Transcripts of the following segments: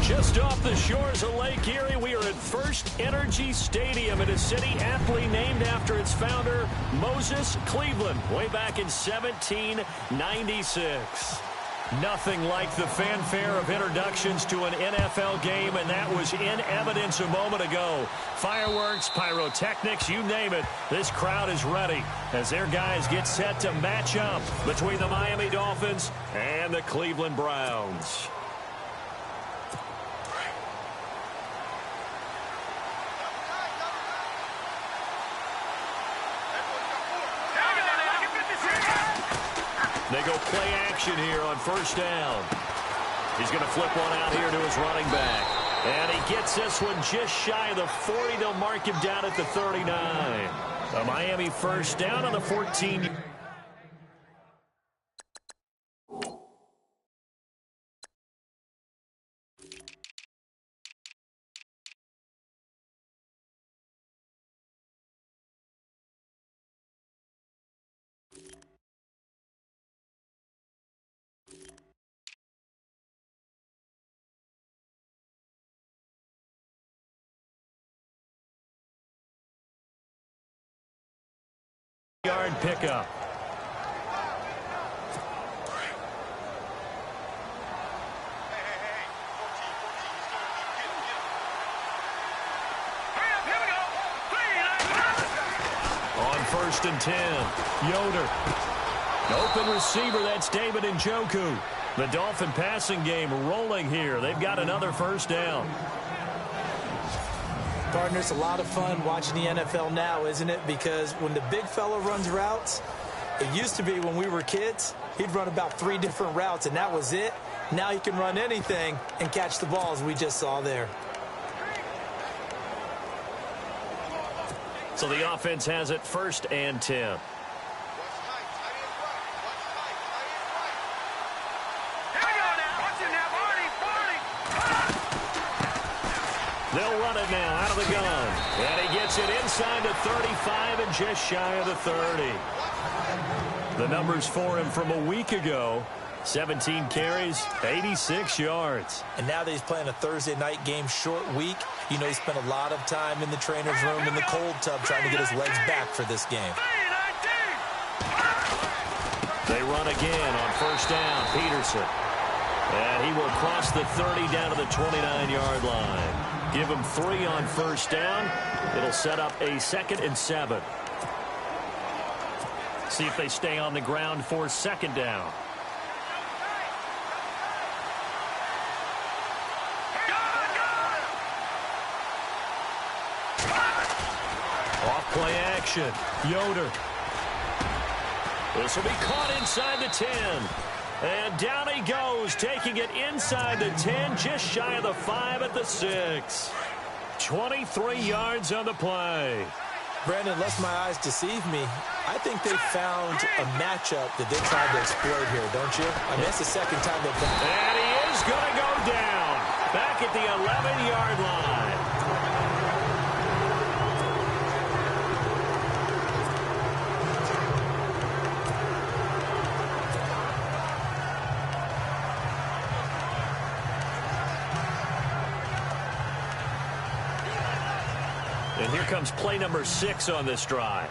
Just off the shores of Lake Erie, we are at First Energy Stadium in a city aptly named after its founder, Moses Cleveland, way back in 1796. Nothing like the fanfare of introductions to an NFL game, and that was in evidence a moment ago. Fireworks, pyrotechnics, you name it, this crowd is ready as their guys get set to match up between the Miami Dolphins and the Cleveland Browns. They go play action here on first down. He's going to flip one out here to his running back. And he gets this one just shy of the 40. They'll mark him down at the 39. A Miami first down on the 14. Yard pickup. On first and 10, Yoder. Open receiver, that's David Njoku. The Dolphin passing game rolling here. They've got another first down. Partner, it's a lot of fun watching the NFL now, isn't it? Because when the big fella runs routes, it used to be when we were kids, he'd run about 3 different routes, and that was it. Now he can run anything and catch the balls we just saw there. So the offense has it first and 10. They'll run it now out of the gun. And he gets it inside the 35 and just shy of the 30. The numbers for him from a week ago. 17 carries, 86 yards. And now that he's playing a Thursday night game, short week, you know he spent a lot of time in the trainer's room in the cold tub trying to get his legs back for this game. They run again on first down. Peterson. And he will cross the 30 down to the 29-yard line. Give him 3 on first down. It'll set up a 2nd and 7. See if they stay on the ground for 2nd down. Off play action. Yoder. This will be caught inside the 10. And down he goes, taking it inside the 10, just shy of the 5 at the 6. 23 yards on the play. Brandon, unless my eyes deceive me, I think they found a matchup that they're trying to exploit here, don't you? I mean, that's the second time they've done it. And he is going to go down, back at the 11-yard line. And here comes play number 6 on this drive.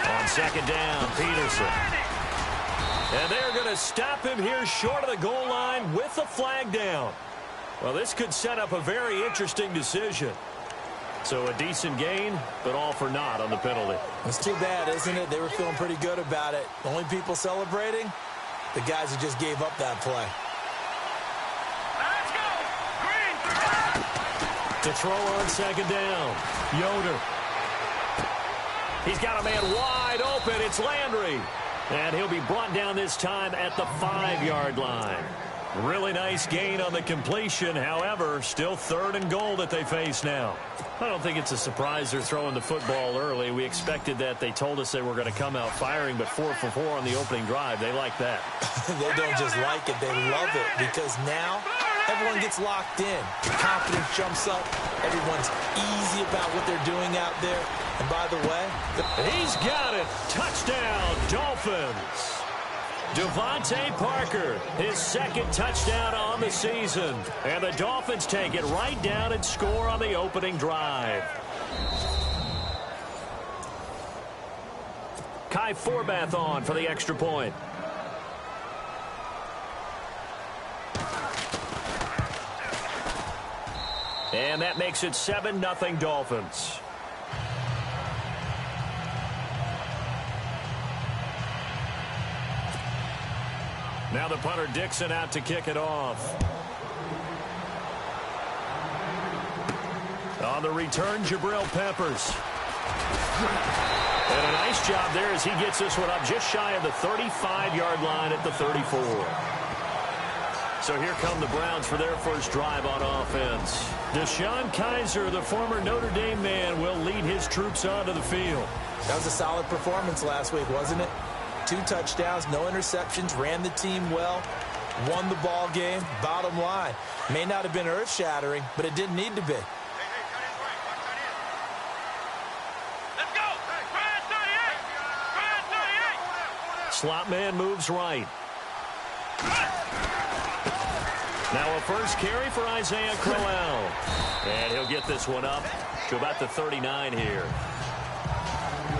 On 2nd down, Peterson. And they're going to stop him here short of the goal line with the flag down. Well, this could set up a very interesting decision. So a decent gain, but all for naught on the penalty. It's too bad, isn't it? They were feeling pretty good about it. Only people celebrating, the guys who just gave up that play. To throw on 2nd down, Yoder. He's got a man wide open. It's Landry. And he'll be brought down this time at the 5-yard line. Really nice gain on the completion. However, still 3rd and goal that they face now. I don't think it's a surprise they're throwing the football early. We expected that. They told us they were going to come out firing, but 4 for 4 on the opening drive. They like that. They don't just like it. They love it because now everyone gets locked in. The confidence jumps up. Everyone's easy about what they're doing out there. And by the way, he's got it. Touchdown, Dolphins. Devontae Parker, his 2nd touchdown on the season. And the Dolphins take it right down and score on the opening drive. Kai Forbath on for the extra point. And that makes it 7-0 Dolphins. Now the punter Dixon out to kick it off. On the return, Jabril Peppers. And a nice job there as he gets this one up just shy of the 35-yard line at the 34. So here come the Browns for their first drive on offense. Deshaun Kaiser, the former Notre Dame man, will lead his troops onto the field. That was a solid performance last week, wasn't it? 2 touchdowns, no interceptions, ran the team well, won the ball game. Bottom line, may not have been earth-shattering, but it didn't need to be. Let's go! Slot man moves right. Now a first carry for Isaiah Crowell. And he'll get this one up to about the 39 here.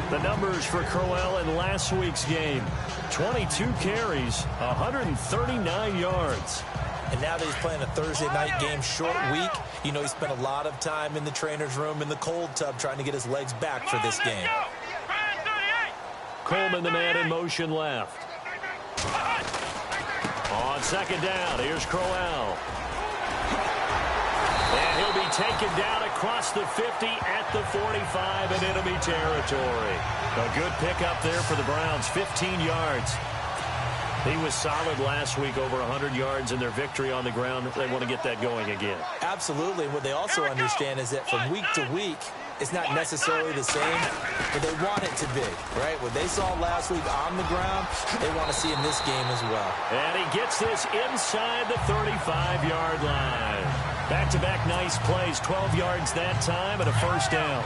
The numbers for Crowell in last week's game. 22 carries, 139 yards. And now that he's playing a Thursday night game, short week, you know he spent a lot of time in the trainer's room in the cold tub trying to get his legs back for this game. Coleman, the man in motion left. On 2nd down, here's Crowell. And he'll be taken down across the 50 at the 45 and enemy territory. A good pickup there for the Browns, 15 yards. He was solid last week, over 100 yards in their victory on the ground. They want to get that going again. Absolutely. What they also understand is that from week to week, it's not necessarily the same, but they want it to be, right? What they saw last week on the ground, they want to see in this game as well. And he gets this inside the 35-yard line. Back-to-back nice plays, 12 yards that time and a first down.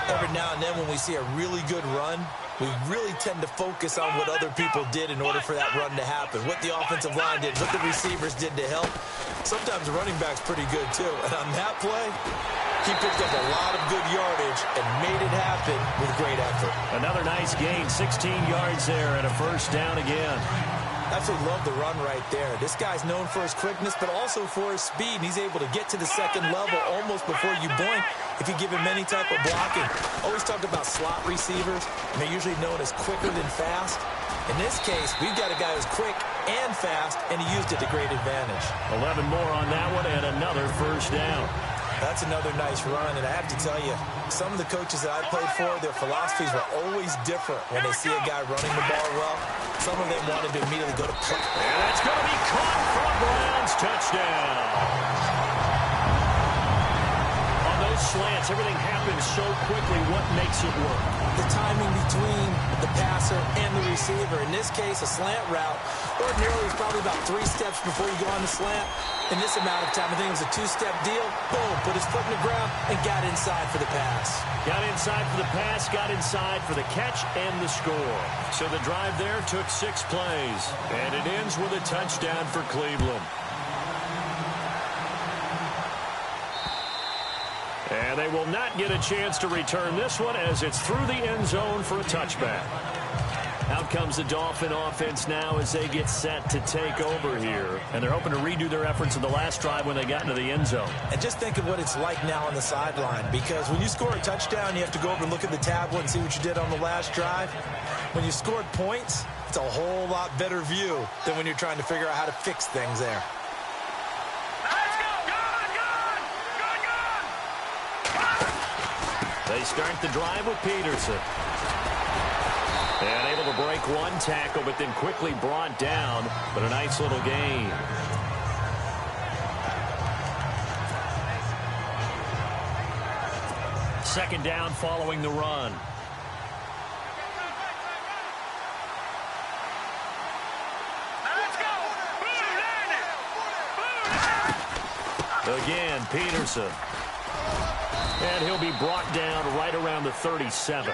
Every now and then when we see a really good run, we really tend to focus on what other people did in order for that run to happen, what the offensive line did, what the receivers did to help. Sometimes the running back's pretty good, too. And on that play, he picked up a lot of good yardage and made it happen with great effort. Another nice gain, 16 yards there and a first down again. Absolutely love the run right there. This guy's known for his quickness, but also for his speed. And he's able to get to the second level almost before you blink if you give him any type of blocking. Always talk about slot receivers, and they're usually known as quicker than fast. In this case, we've got a guy who's quick and fast, and he used it to great advantage. 11 more on that one and another first down. That's another nice run, and I have to tell you, some of the coaches that I played for, their philosophies were always different when they see a guy running the ball well. Some of them wanted to immediately go to play. And that's going to be caught for a Browns touchdown. On those slants, everything happens so quickly. What makes it work? The timing between the passer and the receiver. In this case, a slant route. Ordinarily, it's probably about 3 steps before you go on the slant. In this amount of time, I think it was a 2-step deal. Boom, put his foot in the ground and got inside for the pass. Got inside for the pass, got inside for the catch and the score. So the drive there took 6 plays, and it ends with a touchdown for Cleveland. And they will not get a chance to return this one as it's through the end zone for a touchback. Out comes the Dolphin offense now as they get set to take over here. And they're hoping to redo their efforts in the last drive when they got into the end zone. And just think of what it's like now on the sideline. Because when you score a touchdown, you have to go over and look at the tablet and see what you did on the last drive. When you scored points, it's a whole lot better view than when you're trying to figure out how to fix things there. They start the drive with Peterson. And able to break one tackle, but then quickly brought down. But a nice little gain. second down following the run. Again, Peterson. And he'll be brought down right around the 37.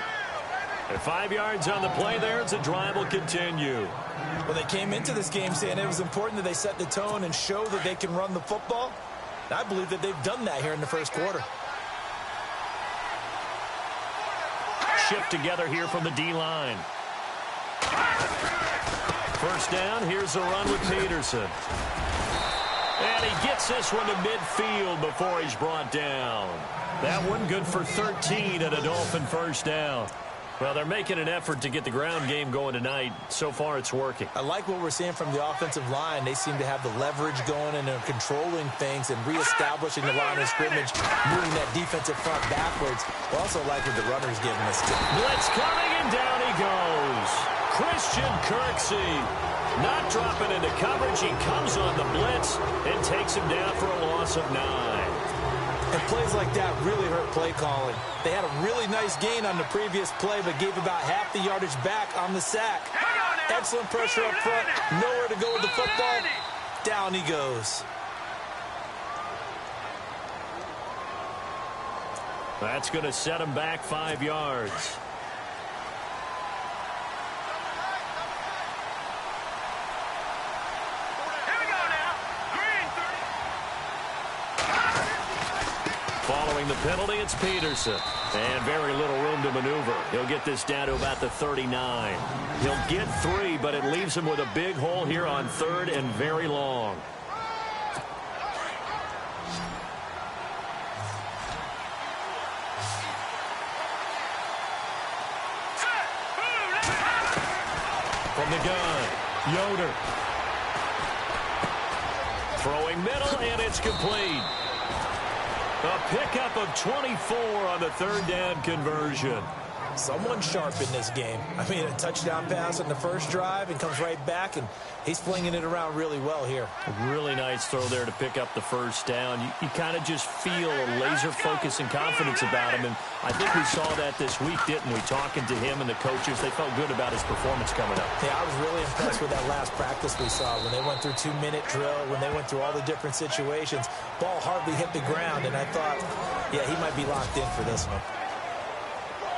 And 5 yards on the play there as the drive will continue. Well, they came into this game saying it was important that they set the tone and show that they can run the football. And I believe that they've done that here in the first quarter. Shift together here from the D-line. First down, here's the run with Peterson. And he gets this one to midfield before he's brought down. That one good for 13 and a Dolphin first down. Well, they're making an effort to get the ground game going tonight. So far, it's working. I like what we're seeing from the offensive line. They seem to have the leverage going and they're controlling things and reestablishing the line of scrimmage, moving that defensive front backwards. I also like what the runner's giving us. Blitz coming, and down he goes. Christian Kirksey not dropping into coverage. He comes on the blitz and takes him down for a loss of 9. And plays like that really hurt play calling. They had a really nice gain on the previous play, but gave about half the yardage back on the sack. Excellent pressure up front. Nowhere to go with the football. Down he goes. That's going to set him back 5 yards. Following the penalty, it's Peterson. And very little room to maneuver. He'll get this down to about the 39. He'll get 3, but it leaves him with a big hole here on 3rd and very long. From the gun, Yoder. Throwing middle, and it's complete. A pickup of 24 on the 3rd down conversion. Someone sharp in this game. I mean, a touchdown pass on the first drive and comes right back, and he's flinging it around really well here. A really nice throw there to pick up the first down. You kind of just feel a laser focus and confidence about him, and I think we saw that this week, didn't we? Talking to him and the coaches, they felt good about his performance coming up. Yeah, I was really impressed with that last practice we saw when they went through 2-minute drill, when they went through all the different situations. Ball hardly hit the ground, and I thought, yeah, he might be locked in for this one.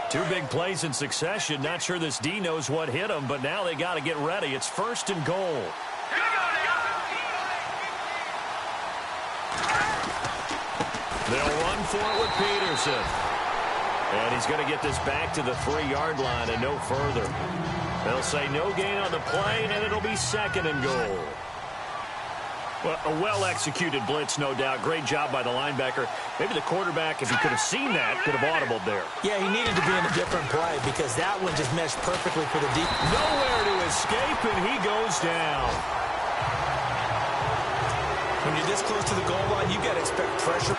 2 big plays in succession. Not sure this D knows what hit him, but now they got to get ready. It's 1st and goal. They'll run for it with Peterson. And he's going to get this back to the 3-yard line and no further. They'll say no gain on the play, and it'll be 2nd and goal. Well, a well-executed blitz, no doubt. Great job by the linebacker. Maybe the quarterback, if he could have seen that, could have audibled there. Yeah, he needed to be in a different play because that one just meshed perfectly for the deep. Nowhere to escape, and he goes down. When you're this close to the goal line, you got to expect pressure.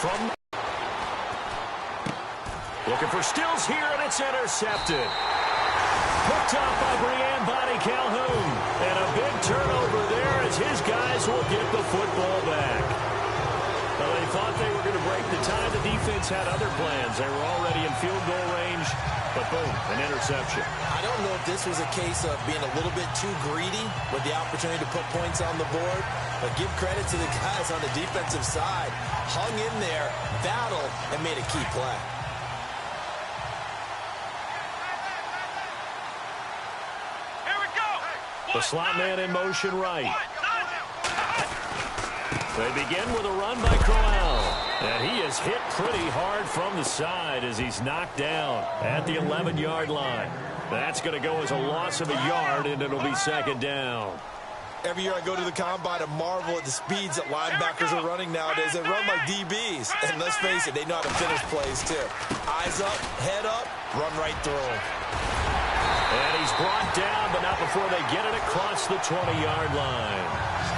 From looking for Stills here, and it's intercepted. Hooked off by Brian Bonnie Calhoun. And a big turnover there as his guys will get the football back. Well, they thought they were going to break the tie. The defense had other plans. They were already in field goal range, but boom, an interception. I don't know if this was a case of being a little bit too greedy with the opportunity to put points on the board, but give credit to the guys on the defensive side. Hung in there, battled, and made a key play. The slot man in motion right. They begin with a run by Crowell. And he is hit pretty hard from the side as he's knocked down at the 11-yard line. That's going to go as a loss of a yard, and it'll be 2nd down. Every year I go to the combine and marvel at the speeds that linebackers are running nowadays. They run like DBs. And let's face it, they know how to finish plays too. Eyes up, head up, run right through them. And he's brought down, but not before they get it across the 20-yard line.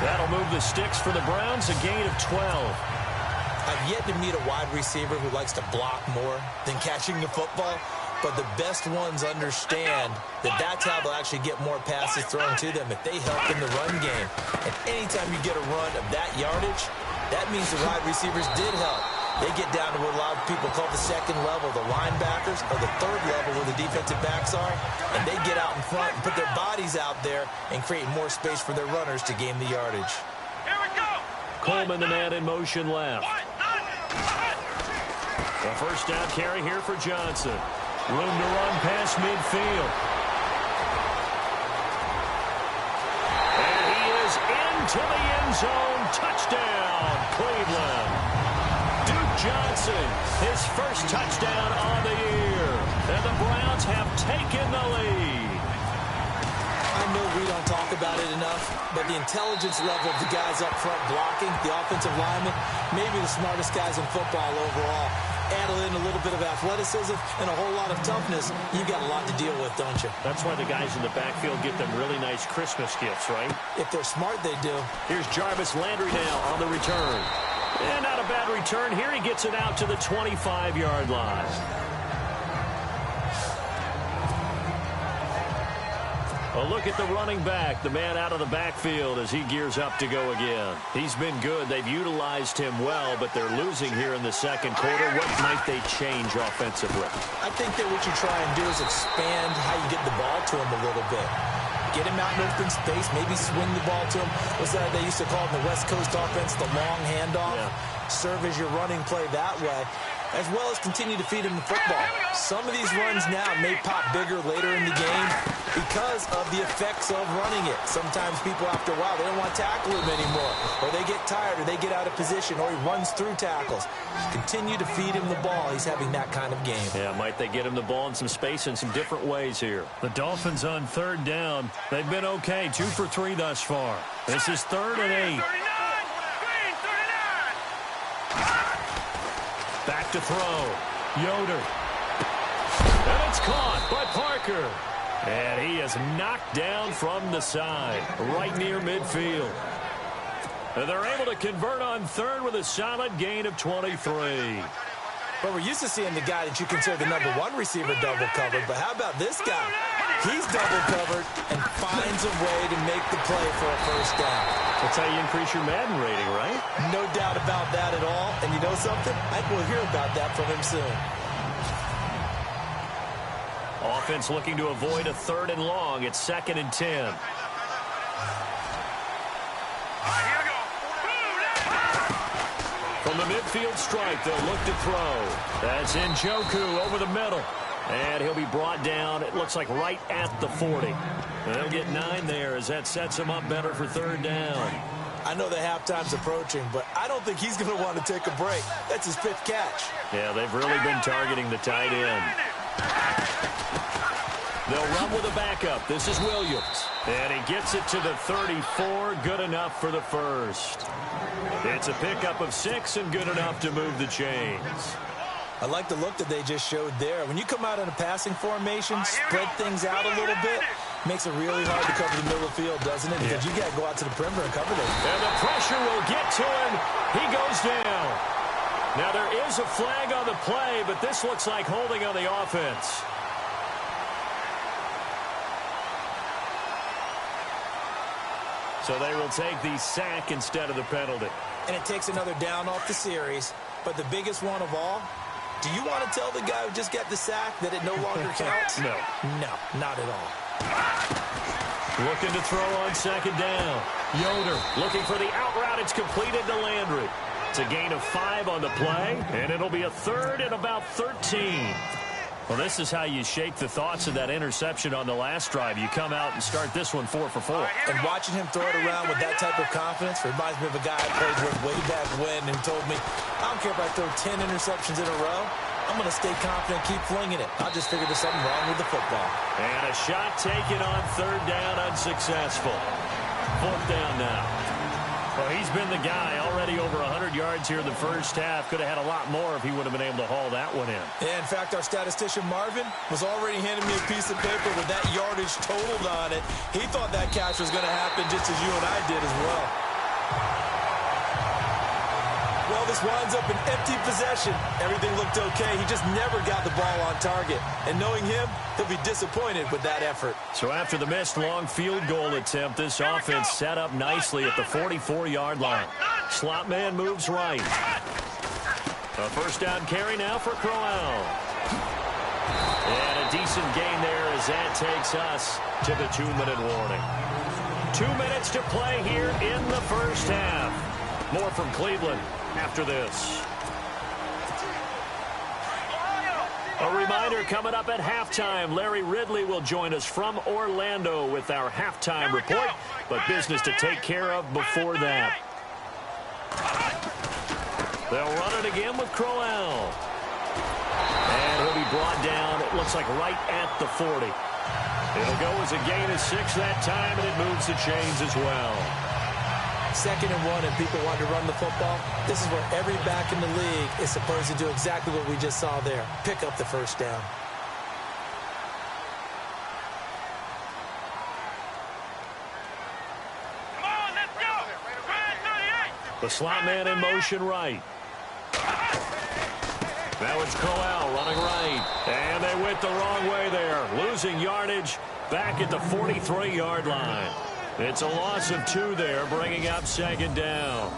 That'll move the sticks for the Browns, a gain of 12. I've yet to meet a wide receiver who likes to block more than catching the football, but the best ones understand that that's how they'll actually get more passes thrown to them if they help in the run game. And anytime you get a run of that yardage, that means the wide receivers did help. They get down to what a lot of people call the second level, the linebackers, or the third level where the defensive backs are, and they get out in front and put their bodies out there and create more space for their runners to gain the yardage. Here we go. Coleman, the man in motion left. The first down carry here for Johnson. Room to run past midfield. And he is into the end zone. Touchdown, Cleveland. Duke Johnson, his first touchdown on the year. And the Browns have taken the lead. I know we don't talk about it enough, but the intelligence level of the guys up front blocking, the offensive linemen, maybe the smartest guys in football overall. Add in a little bit of athleticism and a whole lot of toughness, you've got a lot to deal with, don't you? That's why the guys in the backfield get them really nice Christmas gifts, right? If they're smart, they do. Here's Jarvis Landry now on the return. And not a bad return. Here he gets it out to the 25-yard line. A look at the running back, the man out of the backfield as he gears up to go again. He's been good. They've utilized him well, but they're losing here in the second quarter. What might they change offensively? I think that what you try and do is expand how you get the ball to him a little bit. Get him out in open space, maybe swing the ball to him. What's that they used to call in the West Coast offense, the long handoff? Yeah. Serve as your running play that way, as well as continue to feed him the football. Some of these runs now may pop bigger later in the game because of the effects of running it. Sometimes people, after a while, they don't want to tackle him anymore, or they get tired, or they get out of position, or he runs through tackles. Continue to feed him the ball. He's having that kind of game. Yeah, might they get him the ball in some space in some different ways here. The Dolphins on third down. They've been okay, 2 for 3 thus far. This is 3rd and 8. Back to throw. Yoder. And it's caught by Parker. And he is knocked down from the side, right near midfield. And they're able to convert on third with a solid gain of 23. But we're used to seeing the guy that you consider the #1 receiver double covered. But how about this guy? He's double covered and finds a way to make the play for a first down. That's how you increase your Madden rating, right? No doubt about that at all. And you know something? I think we'll hear about that from him soon. Offense looking to avoid a 3rd and long. It's 2nd and 10. From the midfield stripe, they'll look to throw. That's Njoku over the middle. And he'll be brought down, it looks like right at the 40. And they'll get 9 there as that sets him up better for 3rd down. I know the halftime's approaching, but I don't think he's going to want to take a break. That's his 5th catch. Yeah, they've really been targeting the tight end. They'll run with a backup. This is Williams. And he gets it to the 34. Good enough for the first. It's a pickup of 6 and good enough to move the chains. I like the look that they just showed there. When you come out in a passing formation, spread things out a little bit, makes it really hard to cover the middle of the field, doesn't it? Because you got to go out to the perimeter and cover those. And the pressure will get to him. He goes down. Now there is a flag on the play, but this looks like holding on the offense. So they will take the sack instead of the penalty. And it takes another down off the series. But the biggest one of all, do you want to tell the guy who just got the sack that it no longer counts? No. No, not at all. Looking to throw on 2nd down. Yoder looking for the out route. It's completed to Landry. It's a gain of 5 on the play, and it'll be a 3rd and about 13. Well, this is how you shake the thoughts of that interception on the last drive. You come out and start this one 4 for 4. And watching him throw it around with that type of confidence reminds me of a guy I played with way back when who told me, I don't care if I throw 10 interceptions in a row. I'm going to stay confident, keep flinging it. I'll just figure there's something wrong with the football. And a shot taken on 3rd down, unsuccessful. 4th down now. Well, he's been the guy already over 100 yards here in the first half. Could have had a lot more if he would have been able to haul that one in. Yeah, in fact, our statistician Marvin was already handing me a piece of paper with that yardage totaled on it. He thought that catch was going to happen just as you and I did as well. Well, this winds up an empty possession. Everything looked okay. He just never got the ball on target. And knowing him, he'll be disappointed with that effort. So after the missed long field goal attempt, this offense set up nicely at the 44-yard line. Slot man moves right. A first down carry now for Crowell. And a decent gain there as that takes us to the 2-minute warning. 2 minutes to play here in the first half. More from Cleveland after this. A reminder coming up at halftime. Larry Ridley will join us from Orlando with our halftime report, but business to take care of before that. They'll run it again with Crowell. And he'll be brought down, it looks like right at the 40. It'll go as a gain of 6 that time, and it moves the chains as well. 2nd and 1, and people want to run the football. This is where every back in the league is supposed to do exactly what we just saw there. Pick up the first down. Come on, let's go. The slot man in motion right. Now it's Crowell running right. And they went the wrong way there. Losing yardage back at the 43-yard line. It's a loss of 2 there, bringing up 2nd down.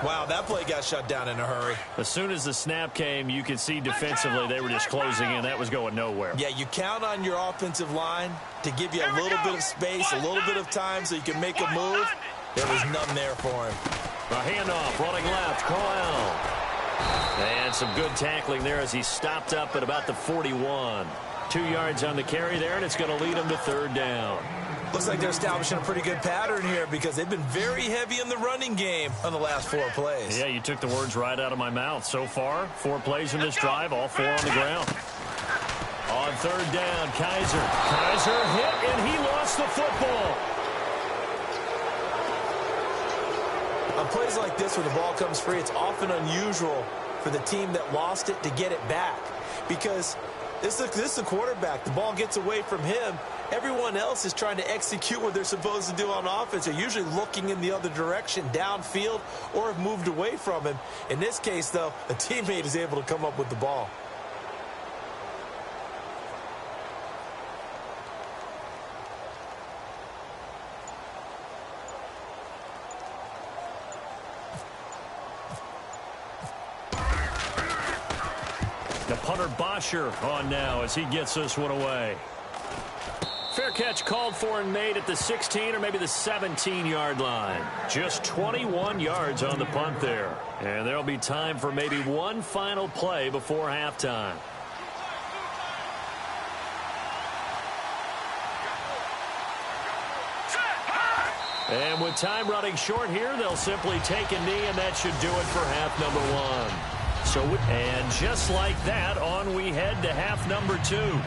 Wow, that play got shut down in a hurry. As soon as the snap came, you could see defensively they were just closing in. That was going nowhere. Yeah, you count on your offensive line to give you a little bit of space, a little bit of time so you can make a move. There was none there for him. A handoff running left, Crowell. And some good tackling there as he stopped up at about the 41. 2 yards on the carry there, and it's going to lead him to 3rd down. Looks like they're establishing a pretty good pattern here because they've been very heavy in the running game on the last 4 plays. Yeah, you took the words right out of my mouth. So far, 4 plays in this drive, all 4 on the ground. On 3rd down, Kaiser. Kaiser hit, and he lost the football. On plays like this where the ball comes free, it's often unusual for the team that lost it to get it back because this is the quarterback. The ball gets away from him. Everyone else is trying to execute what they're supposed to do on offense. They're usually looking in the other direction, downfield, or have moved away from him. In this case, though, a teammate is able to come up with the ball. The punter Bosher on now as he gets this one away. Fair catch called for and made at the 16 or maybe the 17-yard line. Just 21 yards on the punt there. And there'll be time for maybe one final play before halftime. And with time running short here, they'll simply take a knee, and that should do it for half number 1. So, and just like that, on we head to half number 2.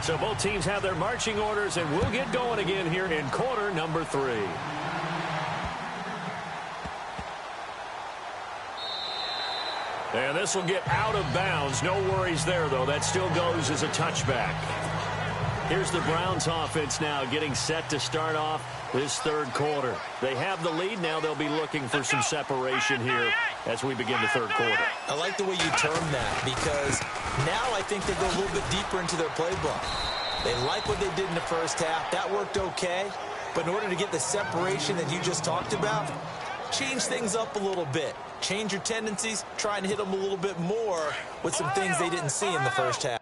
So both teams have their marching orders, and we'll get going again here in quarter number 3. And this will get out of bounds. No worries there, though. That still goes as a touchback. Here's the Browns offense now getting set to start off this 3rd quarter. They have the lead. Now they'll be looking for some separation here as we begin the 3rd quarter. I like the way you term that because now I think they go a little bit deeper into their playbook. They like what they did in the first half. That worked okay. But in order to get the separation that you just talked about, change things up a little bit. Change your tendencies. Try and hit them a little bit more with some things they didn't see in the first half.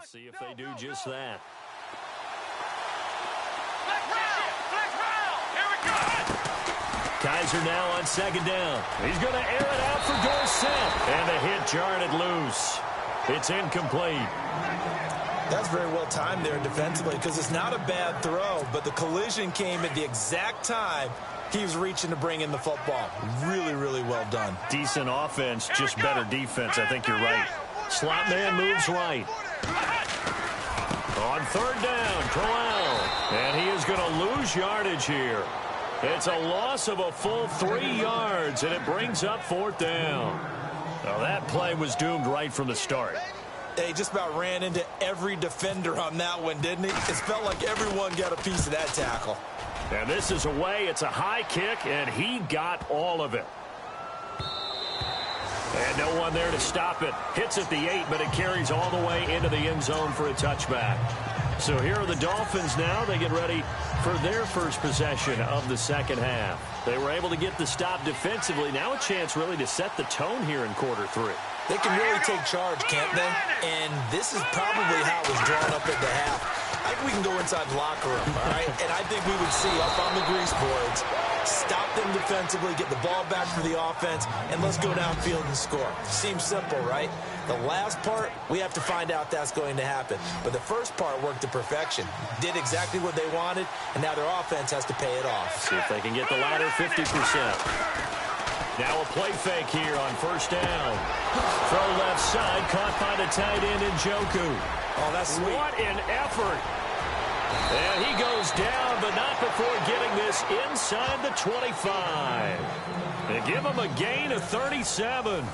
Let's see if they do just that. Kaiser now on second down. He's going to air it out for Dorsett. And the hit jarred it loose. It's incomplete. That's very well timed there defensively because it's not a bad throw, but the collision came at the exact time he was reaching to bring in the football. Really, really well done. Decent offense, just better defense. I think you're right. Slot man moves right. On third down, Crowell. And he is going to lose yardage here. It's a loss of a full 3 yards, and it brings up fourth down. Now, that play was doomed right from the start. They just about ran into every defender on that one, didn't he? It felt like everyone got a piece of that tackle. And this is away. It's a high kick, and he got all of it. And no one there to stop it. Hits at the 8, but it carries all the way into the end zone for a touchback. So here are the Dolphins now. They get ready for their first possession of the second half. They were able to get the stop defensively. Now a chance really to set the tone here in quarter 3. They can really take charge, can't they? And this is probably how it was drawn up at the half. I think we can go inside the locker room, all right? And I think we would see up on the grease boards, stop them defensively, get the ball back for the offense, and let's go downfield and score. Seems simple, right? The last part, we have to find out that's going to happen. But the first part worked to perfection. Did exactly what they wanted, and now their offense has to pay it off. See if they can get the latter 50%. Now a play fake here on first down. Throw left side, caught by the tight end Njoku. Oh, that's sweet. What an effort. And he goes down, but not before getting this inside the 25. And give him a gain of 37.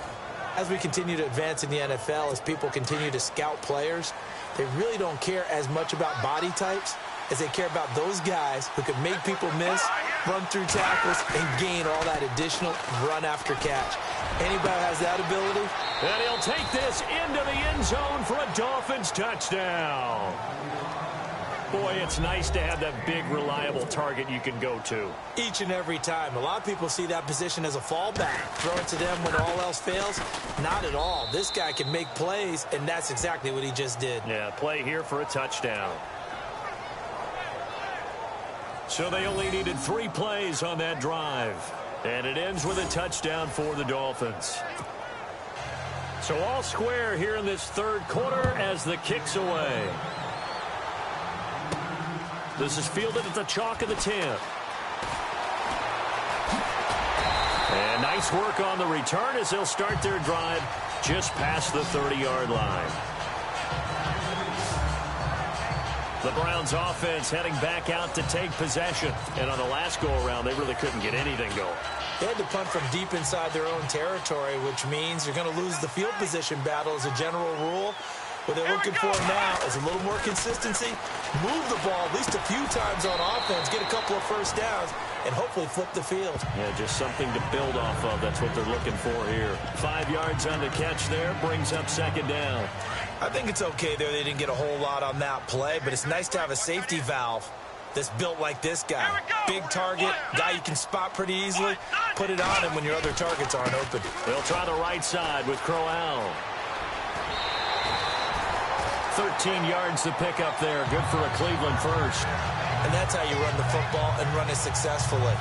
As we continue to advance in the NFL, as people continue to scout players, they really don't care as much about body types as they care about those guys who can make people miss, run through tackles, and gain all that additional run after catch. Anybody has that ability? And he'll take this into the end zone for a Dolphins touchdown. Boy, it's nice to have that big, reliable target you can go to. Each and every time. A lot of people see that position as a fallback. Throw it to them when all else fails. Not at all. This guy can make plays, and that's exactly what he just did. Yeah, play here for a touchdown. So they only needed 3 plays on that drive. And it ends with a touchdown for the Dolphins. So all square here in this third quarter as the kick's away. This is fielded at the chalk of the 10. And nice work on the return as they'll start their drive just past the 30-yard line. The Browns offense heading back out to take possession. And on the last go-around, they really couldn't get anything going. They had to punt from deep inside their own territory, which means you're going to lose the field position battle as a general rule. What they're looking for now is a little more consistency, move the ball at least a few times on offense, get a couple of first downs, and hopefully flip the field. Yeah, just something to build off of. That's what they're looking for here. 5 yards on the catch there, brings up second down. I think it's okay there. They didn't get a whole lot on that play, but it's nice to have a safety valve that's built like this guy. Big target, guy you can spot pretty easily. Put it on him when your other targets aren't open. They'll try the right side with Crowell. 13 yards to pick up there. Good for a Cleveland first. And that's how you run the football and run it successfully.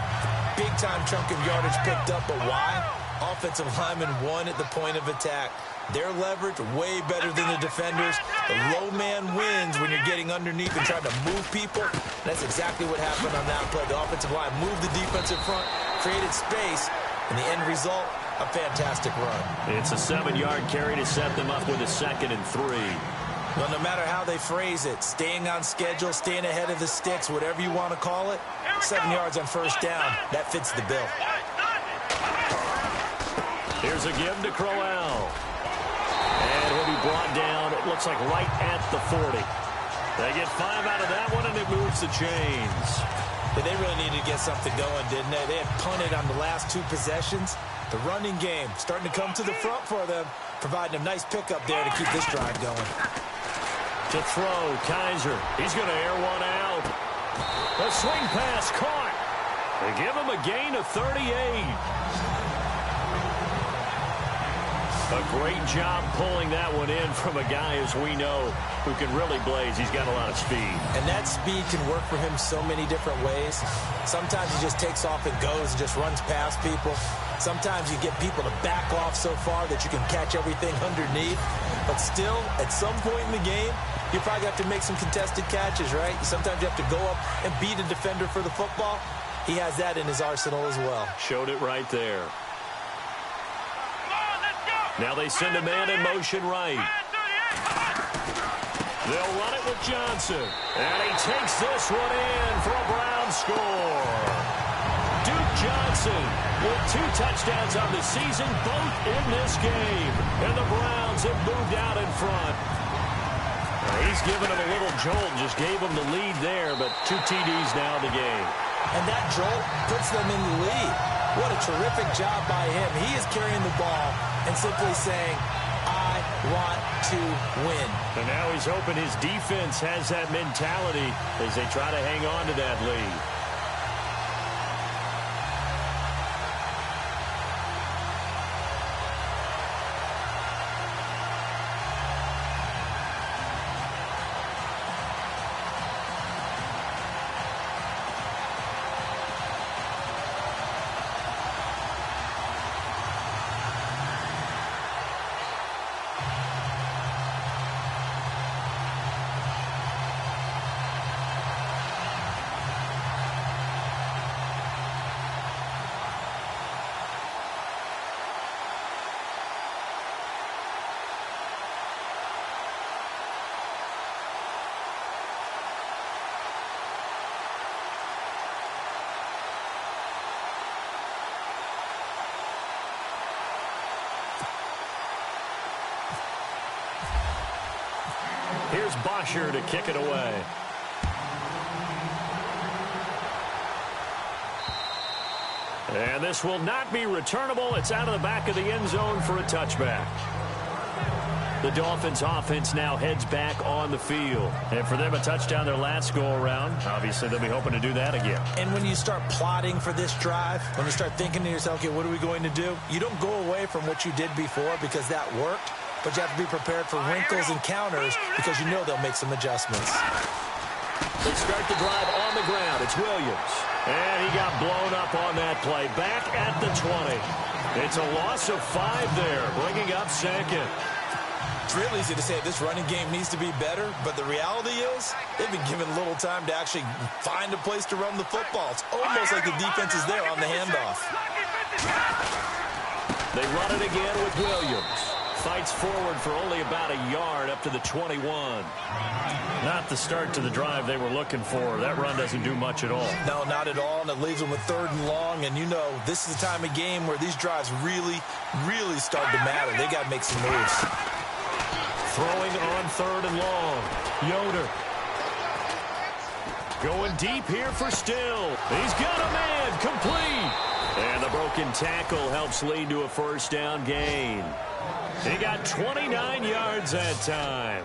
Big-time chunk of yardage picked up, but why? Offensive linemen won at the point of attack. Their leverage way better than the defenders. The low man wins when you're getting underneath and trying to move people. And that's exactly what happened on that play. The offensive line moved the defensive front, created space, and the end result, a fantastic run. It's a 7-yard carry to set them up with a 2nd and 3. Well, no matter how they phrase it, staying on schedule, staying ahead of the sticks, whatever you want to call it, 7 yards on first down, that fits the bill. Here's a give to Crowell. And he'll be brought down, it looks like right at the 40. They get 5 out of that one, and it moves the chains. They really needed to get something going, didn't they? They had punted on the last 2 possessions. The running game starting to come to the front for them, providing a nice pickup there to keep this drive going. To throw, Kaiser. He's going to air one out. A swing pass caught. They give him a gain of 38. A great job pulling that one in from a guy, as we know, who can really blaze. He's got a lot of speed. And that speed can work for him so many different ways. Sometimes he just takes off and goes and just runs past people. Sometimes you get people to back off so far that you can catch everything underneath. But still, at some point in the game, you probably have to make some contested catches, right? Sometimes you have to go up and beat a defender for the football. He has that in his arsenal as well. Showed it right there. Now they send a man in motion right. They'll run it with Johnson. And he takes this one in for a Brown score. Duke Johnson with 2 touchdowns on the season, both in this game. And the Browns have moved out in front. He's given him a little jolt, just gave him the lead there, but 2 TDs now in the game. And that jolt puts them in the lead. What a terrific job by him. He is carrying the ball and simply saying, I want to win. And now he's hoping his defense has that mentality as they try to hang on to that lead. Here's Bosher to kick it away. And this will not be returnable. It's out of the back of the end zone for a touchback. The Dolphins offense now heads back on the field. And for them, a touchdown their last go-around. Obviously, they'll be hoping to do that again. And when you start plotting for this drive, when you start thinking to yourself, okay, what are we going to do? You don't go away from what you did before because that worked. But you have to be prepared for wrinkles and counters because you know they'll make some adjustments. They start the drive on the ground. It's Williams. And he got blown up on that play. Back at the 20. It's a loss of 5 there, bringing up second. It's real easy to say this running game needs to be better, but the reality is they've been given little time to actually find a place to run the football. It's almost like the defense is there on the handoff. They run it again with Williams. Fights forward for only about a yard up to the 21. Not the start to the drive they were looking for. That run doesn't do much at all. No, not at all, and it leaves them with 3rd and long. And you know, this is the time of game where these drives really, really start to matter. They got to make some moves. Throwing on 3rd and long. Yoder. Going deep here for Still. He's got a man. Complete. And the broken tackle helps lead to a 1st down gain. He got 29 yards that time.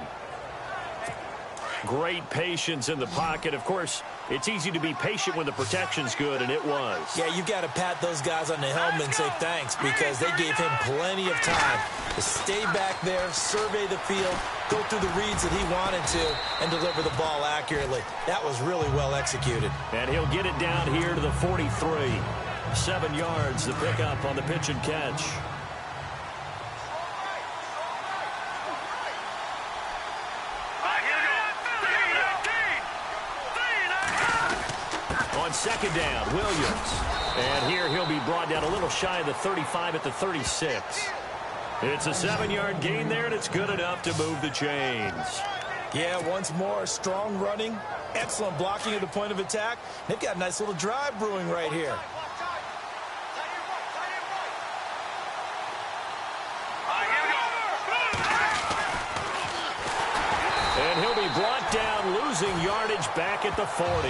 Great patience in the pocket. Of course, it's easy to be patient when the protection's good, and it was. Yeah, you've got to pat those guys on the helmet and say thanks because they gave him plenty of time to stay back there, survey the field, go through the reads that he wanted to, and deliver the ball accurately. That was really well executed. And he'll get it down here to the 43. 7 yards, the pickup on the pitch and catch. On 2nd down, Williams. And here he'll be brought down a little shy of the 35 at the 36. It's a 7-yard gain there, and it's good enough to move the chains. Yeah, once more, strong running, excellent blocking at the point of attack. They've got a nice little drive brewing right here. And he'll be brought down, losing yardage back at the 40.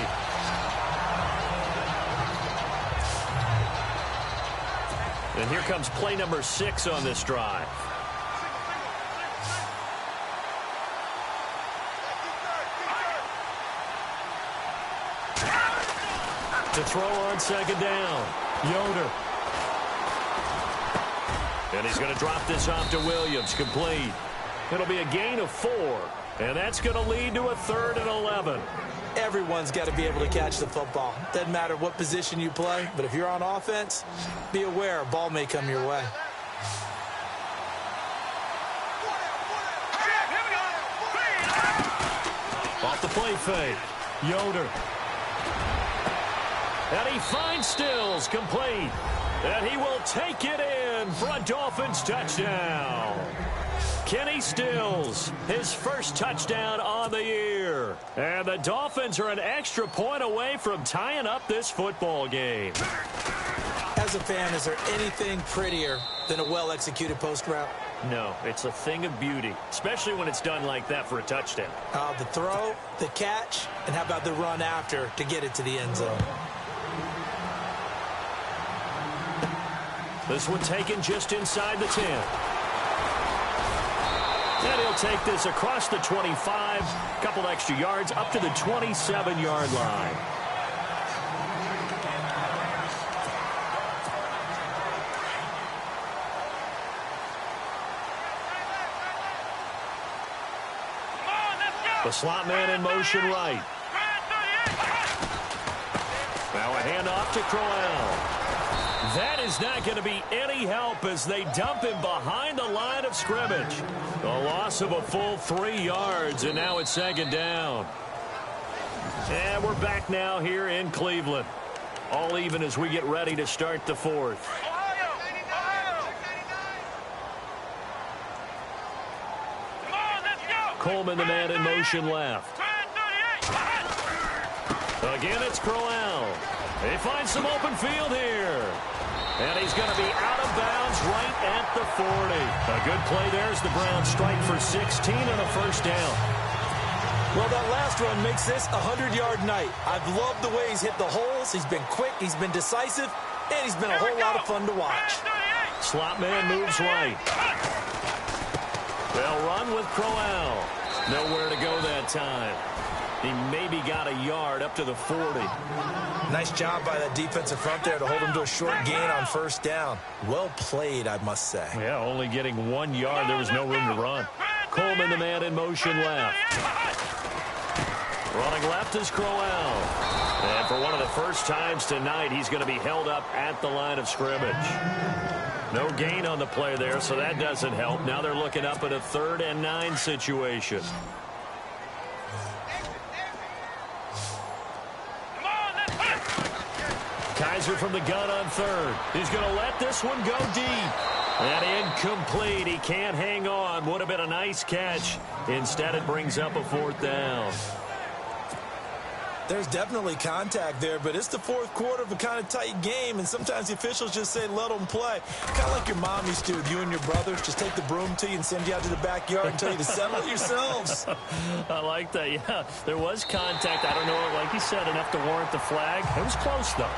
And here comes play number 6 on this drive. To throw on 2nd down, Yoder. And he's going to drop this off to Williams. Complete. It'll be a gain of 4. And that's going to lead to a 3rd and 11. Everyone's got to be able to catch the football. Doesn't matter what position you play, but if you're on offense, be aware a ball may come your way. Off the play fake. Yoder. And he finds Stills. Complete. And he will take it in for a Dolphins touchdown. Kenny Stills, his first touchdown on the year. And the Dolphins are an extra point away from tying up this football game. As a fan, is there anything prettier than a well-executed post route? No, it's a thing of beauty, especially when it's done like that for a touchdown. The throw, the catch, and how about the run after to get it to the end zone? This one taken just inside the 10. And he'll take this across the 25, couple extra yards up to the 27-yard line. The slot man in motion right. Now a handoff to Crowell. That is not going to be any help as they dump him behind the line of scrimmage. A loss of a full 3 yards, and now it's 2nd down. And we're back now here in Cleveland. All even as we get ready to start the 4th. Coleman, the man in motion left. Again, it's Crowell. He finds some open field here. And he's going to be out of bounds right at the 40. A good play there as the Browns strike for 16 and a first down. Well, that last run makes this a 100-yard night. I've loved the way he's hit the holes. He's been quick, he's been decisive, and he's been a whole lot of fun to watch. Slot man moves right. They'll run with Crowell. Nowhere to go that time. He maybe got a yard up to the 40. Nice job by that defensive front there to hold him to a short gain on first down. Well played, I must say. Yeah, only getting 1 yard. There was no room to run. Coleman, the man in motion left. Running left is Crowell. And for one of the first times tonight, he's going to be held up at the line of scrimmage. No gain on the play there, so that doesn't help. Now they're looking up at a 3rd and 9 situation. Kaiser from the gun on 3rd. He's going to let this one go deep. And incomplete. He can't hang on. Would have been a nice catch. Instead, it brings up a 4th down. There's definitely contact there, but it's the 4th quarter of a kind of tight game, and sometimes the officials just say, let them play. Kind of like your mom used to with you and your brothers. Just take the broom to you and send you out to the backyard and tell you to settle it yourselves. I like that, yeah. There was contact. I don't know, like you said, enough to warrant the flag. It was close, though.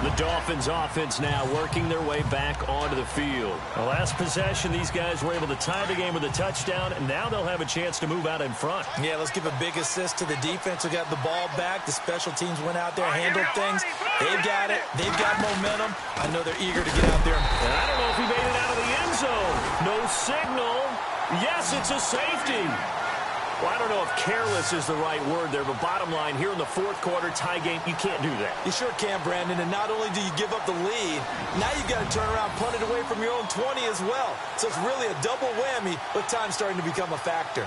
The Dolphins offense now working their way back onto the field. The last possession, these guys were able to tie the game with a touchdown, and now they'll have a chance to move out in front. Yeah, let's give a big assist to the defense who got the ball back. The special teams went out there, handled things. They've got it. They've got momentum. I know they're eager to get out there. And I don't know if he made it out of the end zone. No signal. Yes, it's a safety. Well, I don't know if careless is the right word there, but bottom line, here in the 4th quarter, tie game, you can't do that. You sure can, Brandon, and not only do you give up the lead, now you've got to turn around, punt it away from your own 20 as well. So it's really a double whammy, but time's starting to become a factor.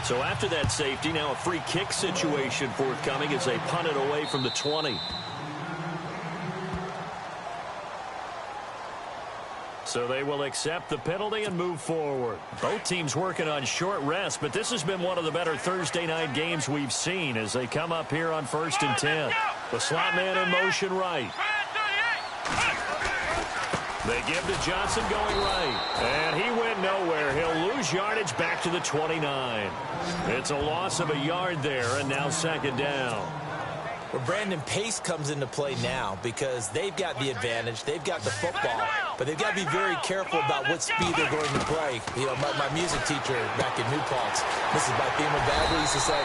So after that safety, now a free kick situation forthcoming as they punt it away from the 20. So they will accept the penalty and move forward. Both teams working on short rest, but this has been one of the better Thursday night games we've seen as they come up here on 1st and 10. The slot man in motion right. They give to Johnson going right. And he went nowhere. He'll lose yardage back to the 29. It's a loss of a yard there, and now second down. Well, Brandon, pace comes into play now because they've got the advantage. They've got the football, but they've got to be very careful about what speed they're going to play. You know, my music teacher back in New Paltz, Mrs. Bythema Bagley, used to say,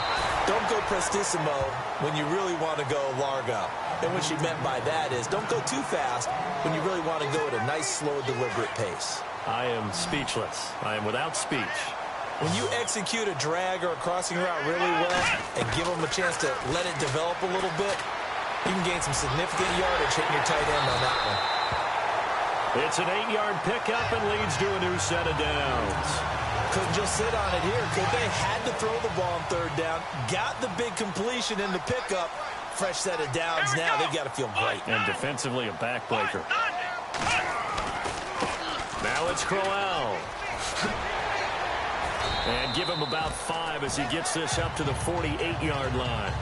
don't go prestissimo when you really want to go largo. And what she meant by that is don't go too fast when you really want to go at a nice, slow, deliberate pace. I am speechless. I am without speech. When you execute a drag or a crossing route really well and give them a chance to let it develop a little bit, you can gain some significant yardage hitting your tight end on that one. It's an 8-yard pickup and leads to a new set of downs. Couldn't just sit on it here, could they? Had to throw the ball on third down. Got the big completion in the pickup. Fresh set of downs now. They've got to feel great. And defensively, a backbreaker. Now it's Crowell. And give him about 5 as he gets this up to the 48-yard line.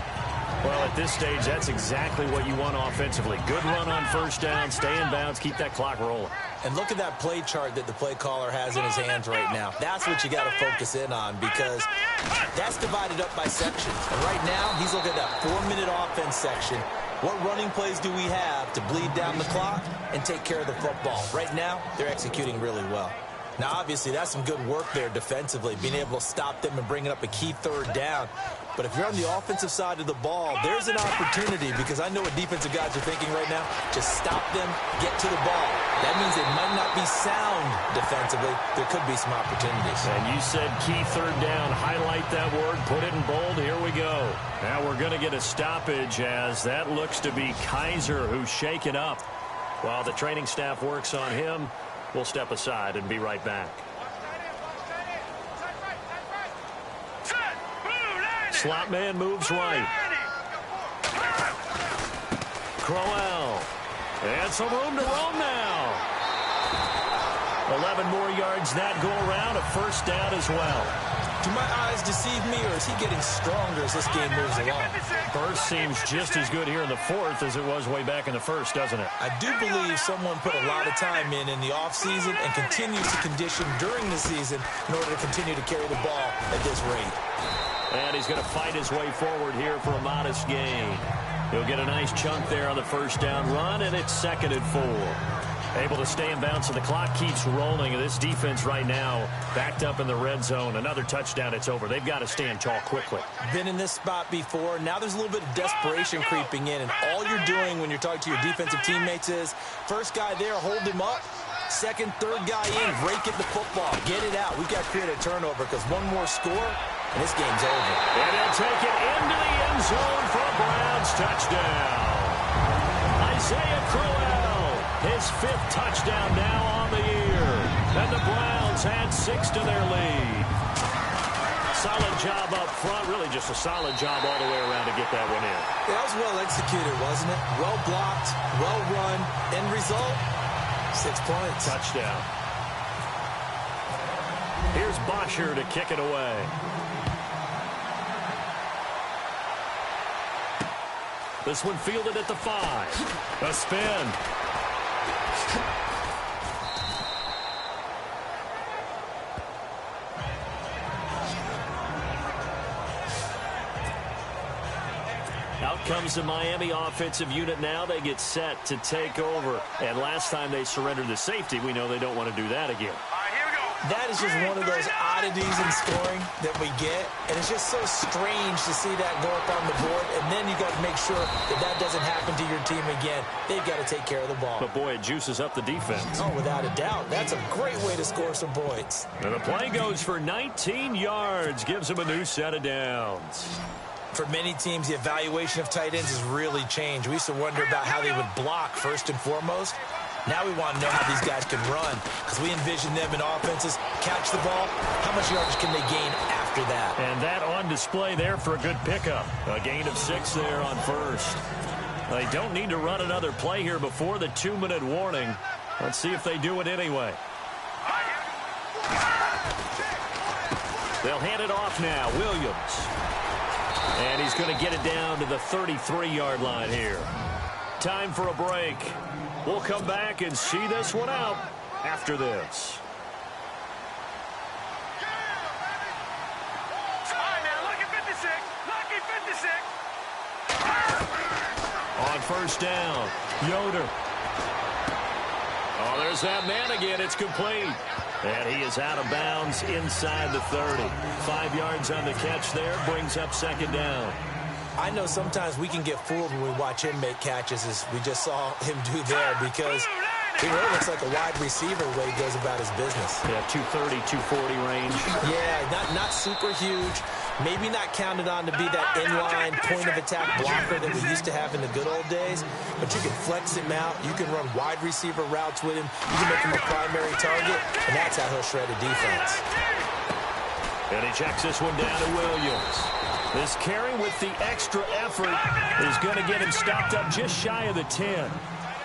Well, at this stage, that's exactly what you want offensively. Good run on first down, stay in bounds, keep that clock rolling. And look at that play chart that the play caller has in his hands right now. That's what you got to focus in on because that's divided up by sections. And right now, he's looking at that 4-minute offense section. What running plays do we have to bleed down the clock and take care of the football? Right now, they're executing really well. Now, obviously, that's some good work there defensively, being able to stop them and bringing up a key third down. But if you're on the offensive side of the ball, there's an opportunity because I know what defensive guys are thinking right now. Just stop them, get to the ball. That means they might not be sound defensively. There could be some opportunities. And you said key third down. Highlight that word. Put it in bold. Here we go. Now we're going to get a stoppage as that looks to be Kaiser who's shaken up. While the training staff works on him, we'll step aside and be right back. Slot man moves right. Crowell. And some room to roam now. 11 more yards that go around. A first down as well. Do my eyes deceive me, or is he getting stronger as this game moves along? Burst seems just as good here in the fourth as it was way back in the first, doesn't it? I do believe someone put a lot of time in the offseason and continues to condition during the season in order to continue to carry the ball at this rate. And he's going to fight his way forward here for a modest gain. He'll get a nice chunk there on the first down run, and it's 2nd and 4. Able to stay in bounds, so the clock keeps rolling. This defense right now backed up in the red zone. Another touchdown, it's over. They've got to stand tall quickly. Been in this spot before. Now there's a little bit of desperation creeping in, and all you're doing when you're talking to your defensive teammates is first guy there, hold him up. Second, third guy in, rake at the football. Get it out. We've got to create a turnover because one more score, and this game's over. And he'll take it into the end zone for a Browns touchdown. Isaiah Crowell, his 5th touchdown now on the year. And the Browns add 6 to their lead. Solid job up front, really just a solid job all the way around to get that one in. Yeah, that was well executed, wasn't it? Well blocked, well run. End result, 6 points. Touchdown. Here's Bosher to kick it away. This one fielded at the 5. A spin. Out comes the Miami offensive unit now. They get set to take over. And last time they surrendered the safety, we know they don't want to do that again. That is just one of those oddities in scoring that we get, and it's just so strange to see that go up on the board, and then you got to make sure that that doesn't happen to your team again. They've got to take care of the ball. But, boy, it juices up the defense. Oh, without a doubt. That's a great way to score some points. And the play goes for 19 yards, gives them a new set of downs. For many teams, the evaluation of tight ends has really changed. We used to wonder about how they would block first and foremost. Now we want to know how these guys can run because we envision them in offenses, catch the ball. How much yardage can they gain after that? And that on display there for a good pickup. A gain of 6 there on first. They don't need to run another play here before the 2-minute warning. Let's see if they do it anyway. They'll hand it off now. Williams. And he's going to get it down to the 33-yard line here. Time for a break. We'll come back and see this one out after this. All right, now, lucky 56. Lucky 56. On first down, Yoder. Oh, there's that man again. It's complete. And he is out of bounds inside the 30. 5 yards on the catch there, brings up second down. I know sometimes we can get fooled when we watch him make catches, as we just saw him do there, because he really looks like a wide receiver the way he goes about his business. Yeah, 230, 240 range. Yeah, not super huge. Maybe not counted on to be that inline point-of-attack blocker that we used to have in the good old days, but you can flex him out. You can run wide receiver routes with him. You can make him a primary target, and that's how he'll shred a defense. And he checks this one down to Williams. This carry with the extra effort is going to get him stopped up just shy of the 10.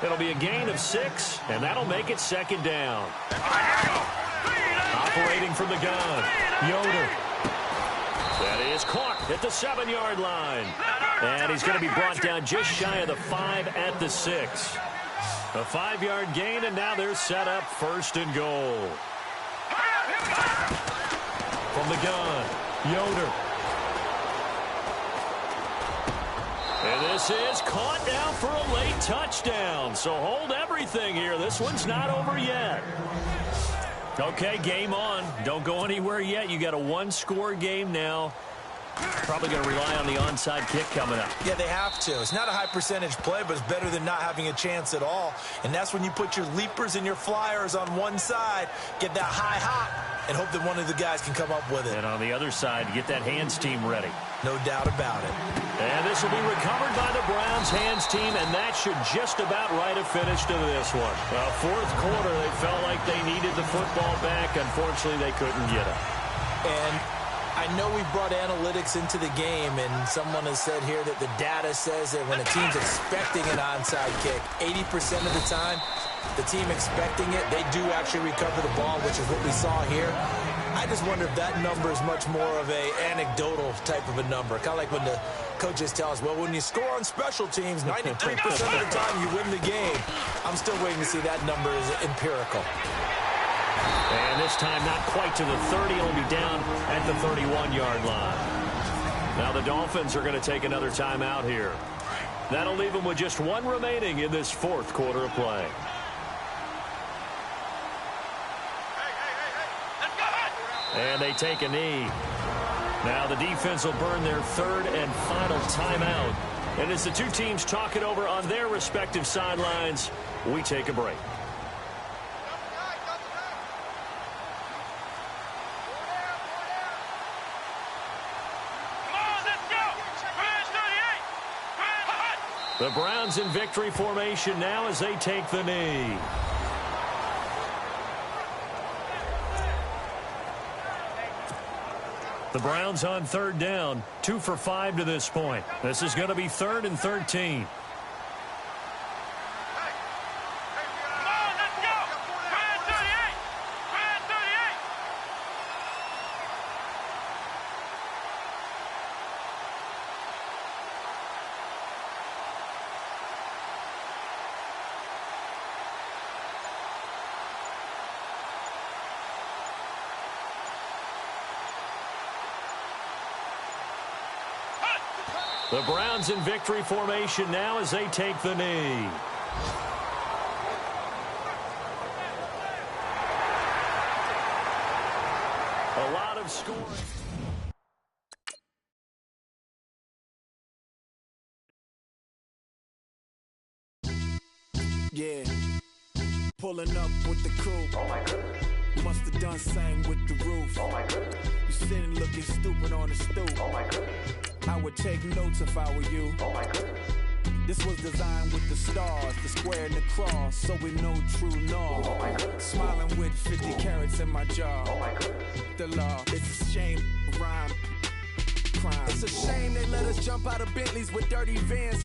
It'll be a gain of 6, and that'll make it second down. Operating from the gun, Yoder. That is caught at the 7-yard line. And he's going to be brought down just shy of the 5 at the 6. A 5-yard gain, and now they're set up first and goal. From the gun, Yoder. And this is caught now for a late touchdown. So hold everything here. This one's not over yet. Okay, game on. Don't go anywhere yet. You got a one-score game now. Probably going to rely on the onside kick coming up. Yeah, they have to. It's not a high-percentage play, but it's better than not having a chance at all. And that's when you put your leapers and your flyers on one side, get that high hop, and hope that one of the guys can come up with it. And on the other side, get that hands team ready. No doubt about it. And this will be recovered by the Browns hands team, and that should just about write a finish to this one. Well, fourth quarter, they felt like they needed the football back. Unfortunately, they couldn't get it. And I know we brought analytics into the game, and someone has said here that the data says that when a team's expecting an onside kick, 80% of the time, the team expecting it, they do actually recover the ball, which is what we saw here. I just wonder if that number is much more of a anecdotal type of a number. Kind of like when the coaches tell us, well, when you score on special teams, 93% of the time you win the game. I'm still waiting to see that number is empirical. And this time not quite to the 30. It'll be down at the 31-yard line. Now the Dolphins are going to take another timeout here. That'll leave them with just one remaining in this fourth quarter of play. And they take a knee. Now the defense will burn their third and final timeout. And as the two teams talk it over on their respective sidelines, we take a break. The Browns in victory formation now as they take the knee. The Browns on third down, 2 for 5 to this point. This is going to be 3rd and 13. The Browns in victory formation now as they take the knee. A lot of scoring. Yeah, pulling up with the crew. Oh my goodness. Must have done same with the roof. Oh my goodness. You sitting looking stupid on the stoop. Oh my goodness. I would take notes if I were you. Oh my goodness. This was designed with the stars, the square and the cross, so we know true north. Oh my goodness. Smiling with 50 carats in my jaw. Oh my goodness. The law, it's a shame, rhyme, crime. It's a shame they let us jump out of Bentleys with dirty Vans.